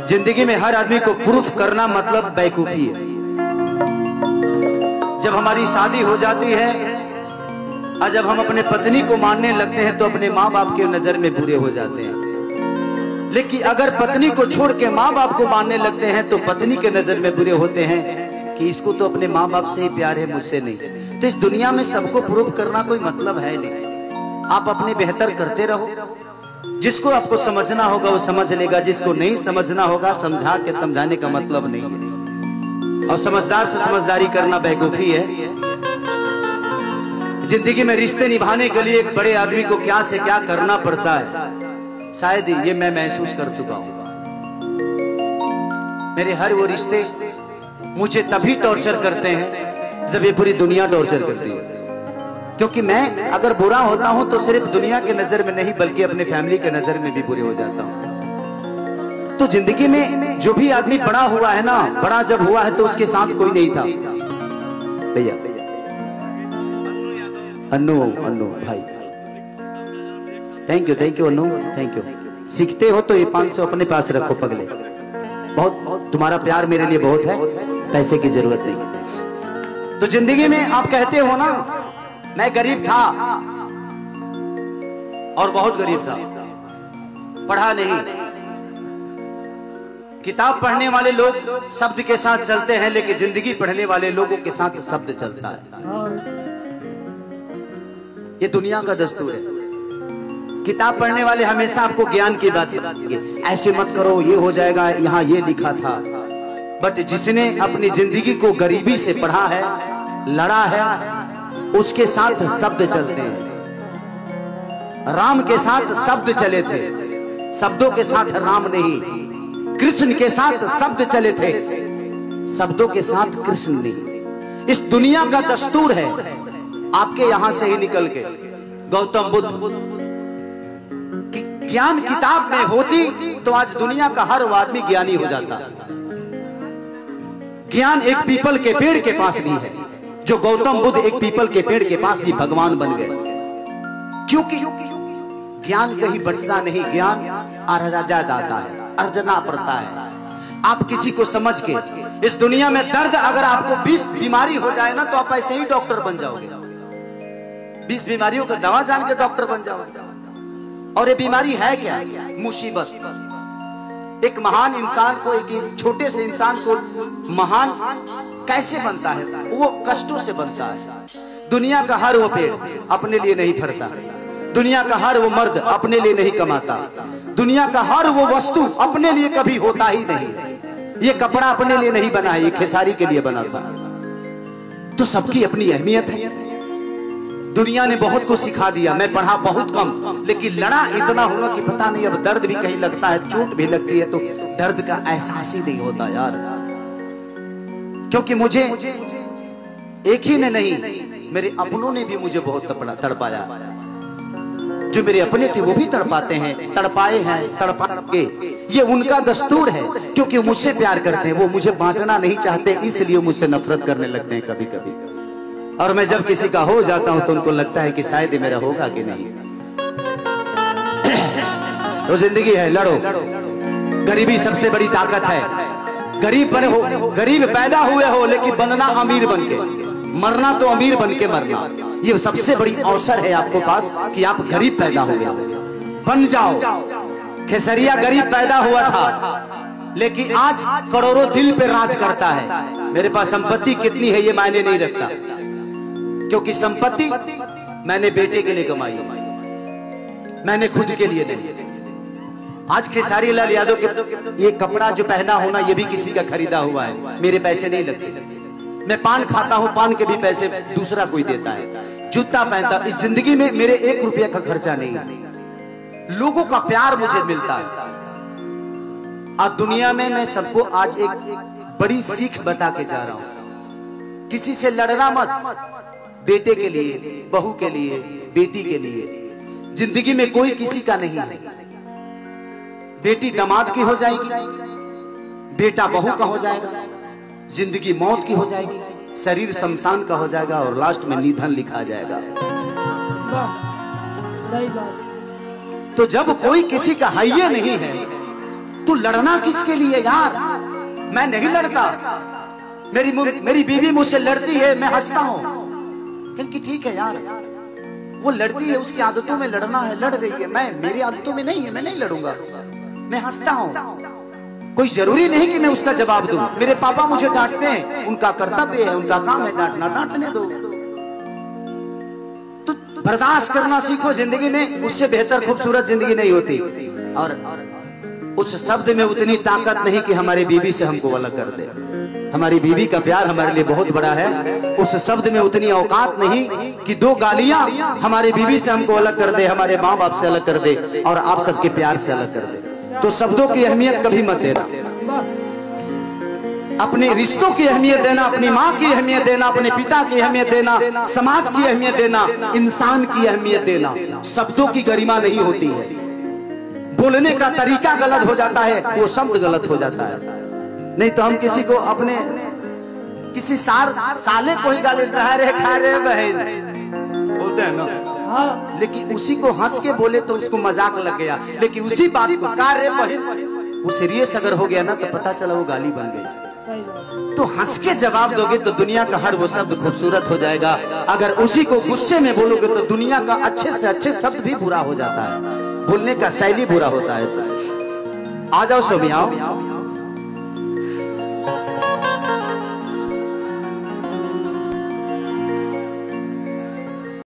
जिंदगी में हर आदमी को प्रूफ करना मतलब बेवकूफी है। जब हमारी शादी हो जाती है और जब हम अपने पत्नी को मानने लगते हैं तो अपने माँ बाप के नजर में बुरे हो जाते हैं। लेकिन अगर पत्नी को छोड़ के माँ बाप को मानने लगते हैं तो पत्नी के नजर में बुरे होते हैं कि इसको तो अपने माँ बाप से ही प्यार है, मुझसे नहीं। तो इस दुनिया में सबको प्रूफ करना कोई मतलब है नहीं। आप अपने बेहतर करते रहो। जिसको आपको समझना होगा वो समझ लेगा, जिसको नहीं समझना होगा समझा के समझाने का मतलब नहीं है। और समझदार से समझदारी करना बेवकूफी है। जिंदगी में रिश्ते निभाने के लिए एक बड़े आदमी को क्या से क्या करना पड़ता है, शायद ये मैं महसूस कर चुका हूं। मेरे हर वो रिश्ते मुझे तभी टॉर्चर करते हैं जब ये पूरी दुनिया टॉर्चर करती है। क्योंकि मैं अगर बुरा होता हूं तो सिर्फ दुनिया के नजर में नहीं बल्कि अपने फैमिली के नजर में भी बुरे हो जाता हूं। तो जिंदगी में जो भी आदमी बड़ा हुआ है ना, बड़ा जब हुआ है तो उसके साथ कोई नहीं था। भैया अन्नू भाई, thank you Annu, thank you. सीखते हो तो ये 500 अपने पास रखो पगले। बहुत तुम्हारा प्यार मेरे लिए बहुत है, पैसे की जरूरत नहीं। तो जिंदगी में आप कहते हो ना, मैं गरीब था और बहुत गरीब था, पढ़ा नहीं। किताब पढ़ने वाले लोग शब्द के साथ चलते हैं, लेकिन जिंदगी पढ़ने वाले लोगों के साथ शब्द चलता है। ये दुनिया का दस्तूर है। किताब पढ़ने वाले हमेशा आपको ज्ञान की बात बताएंगे, ऐसे मत करो, ये हो जाएगा, यहाँ ये लिखा था। बट जिसने अपनी जिंदगी को गरीबी से पढ़ा है, लड़ा है, उसके साथ शब्द चलते हैं। राम के साथ शब्द चले थे, शब्दों के साथ राम नहीं। कृष्ण के साथ शब्द चले थे, शब्दों के साथ कृष्ण नहीं। इस दुनिया का दस्तूर है। आपके यहां से ही निकल के गौतम बुद्ध की ज्ञान किताब में होती तो आज दुनिया का हर आदमी ज्ञानी हो जाता। ज्ञान एक पीपल के पेड़ के पास नहीं है, जो गौतम बुद्ध एक पीपल के पेड़ के पास भी भगवान बन गए। क्योंकि ज्ञान कहीं बचता नहीं, ज्ञान अर्जा जाता है, अर्जना पड़ता है। आप किसी को समझ के, इस दुनिया में दर्द अगर आपको 20 बीमारी हो जाए ना तो आप ऐसे ही डॉक्टर बन जाओगे। 20 बीमारियों का दवा जान के डॉक्टर बन जाओगे। और ये बीमारी है क्या? मुसीबत। एक महान इंसान को, एक छोटे से इंसान को महान कैसे बनता है? वो कष्टों से बनता है। दुनिया का हर वो पेड़ अपने लिए नहीं फरता, दुनिया का हर वो मर्द अपने लिए नहीं कमाता, दुनिया का हर वो वस्तु अपने लिए कभी होता ही नहीं। ये कपड़ा अपने लिए नहीं बना है, ये खेसारी के लिए बना था। तो सबकी अपनी अहमियत है। दुनिया ने बहुत कुछ सिखा दिया। मैं पढ़ा बहुत कम, लेकिन लड़ा इतना हुआ कि पता नहीं अब दर्द भी कहीं लगता है, चोट भी लगती है तो दर्द का एहसास ही नहीं होता यार। क्योंकि मुझे एक ही ने नहीं, मेरे अपनों ने भी मुझे बहुत तड़पाया। जो मेरे अपने थे वो भी तड़पाते हैं, तड़पाए हैं, तड़पाएंगे। ये उनका दस्तूर है, क्योंकि मुझसे प्यार करते हैं। वो मुझे बांटना नहीं चाहते, इसलिए मुझसे नफरत करने लगते हैं कभी कभी। और मैं जब किसी का हो जाता हूं तो उनको लगता है कि शायद ये मेरा होगा कि नहीं। तो जिंदगी है, लड़ो। गरीबी सबसे बड़ी ताकत है। गरीब बने हो, गरीब पैदा हुए हो, लेकिन बनना अमीर बन के, मरना तो अमीर बन के मरना। ये सबसे बड़ी अवसर है आपको पास कि आप गरीब पैदा हुए, बन जाओ। खेसरिया गरीब पैदा हुआ था, लेकिन आज करोड़ों दिल पे राज करता है। मेरे पास संपत्ति कितनी है ये मायने नहीं रखता, क्योंकि संपत्ति मैंने बेटे के लिए कमाई, मैंने खुद के लिए नहीं। आज खेसारी लाल यादव के ये कपड़ा जो पहना होना ये भी किसी का खरीदा हुआ है, मेरे पैसे नहीं लगते। मैं पान खाता हूं, पान के भी पैसे दूसरा कोई देता है। जूता पहनता, इस जिंदगी में मेरे 1 रुपया का खर्चा नहीं है। लोगों का प्यार मुझे मिलता है। आज दुनिया में मैं सबको आज एक बड़ी सीख बता के जा रहा हूं, किसी से लड़ना मत। बेटे के लिए, बहू के लिए, बेटी के लिए। जिंदगी में कोई किसी का नहीं है। बेटी दामाद की हो जाएगी, बेटा बहू का हो जाएगा, जिंदगी मौत की हो जाएगी, शरीर शमशान का हो जाएगा और लास्ट में निधन लिखा जाएगा। सही बात। तो जब कोई किसी का है नहीं है तू लड़ना किसके लिए यार? मैं नहीं लड़ता, मेरी बीवी मुझसे लड़ती है, मैं हंसता हूं क्योंकि ठीक है यार, वो लड़ती है, उसकी आदतों में लड़ना है, लड़ रही है, मैं मेरी आदतों में नहीं है, मैं नहीं लड़ूंगा, मैं हंसता हूं। कोई जरूरी नहीं कि मैं उसका जवाब दूं। मेरे पापा मुझे डांटते हैं, उनका कर्तव्य है, उनका काम है डांटना, डांटने दो। तो बर्दाश्त करना सीखो जिंदगी में, उससे बेहतर खूबसूरत जिंदगी नहीं होती। और उस शब्द में उतनी ताकत नहीं कि हमारी बीवी से हमको अलग कर दे। हमारी बीवी का प्यार हमारे लिए बहुत बड़ा है। उस शब्द में उतनी औकात नहीं कि 2 गालियां हमारी बीवी से हमको अलग कर दे, हमारे माँ बाप से अलग कर दे और आप सबके प्यार से अलग कर दे। तो शब्दों की अहमियत कभी मत देना, अपने रिश्तों की अहमियत देना, अपनी माँ की अहमियत देना, अपने पिता की अहमियत देना, समाज की अहमियत देना, इंसान की अहमियत देना। शब्दों की गरिमा नहीं होती है, बोलने का तरीका गलत हो जाता है, वो शब्द गलत हो जाता है। नहीं तो हम किसी को अपने किसी साले को ही गाली रे खा रे बहन बोलते हैं ना, लेकिन उसी को हंस के बोले तो उसको मजाक लग गया, लेकिन उसी बात को का रे बहन वो सीरियस अगर हो गया ना तो पता चला वो गाली बन गई। तो हंस के जवाब दोगे तो दुनिया का हर वो शब्द खूबसूरत हो जाएगा। अगर उसी को गुस्से में बोलोगे तो दुनिया का अच्छे से अच्छे शब्द भी बुरा हो जाता है, बोलने का शैली बुरा होता है। आ जाओ सोमी आओ।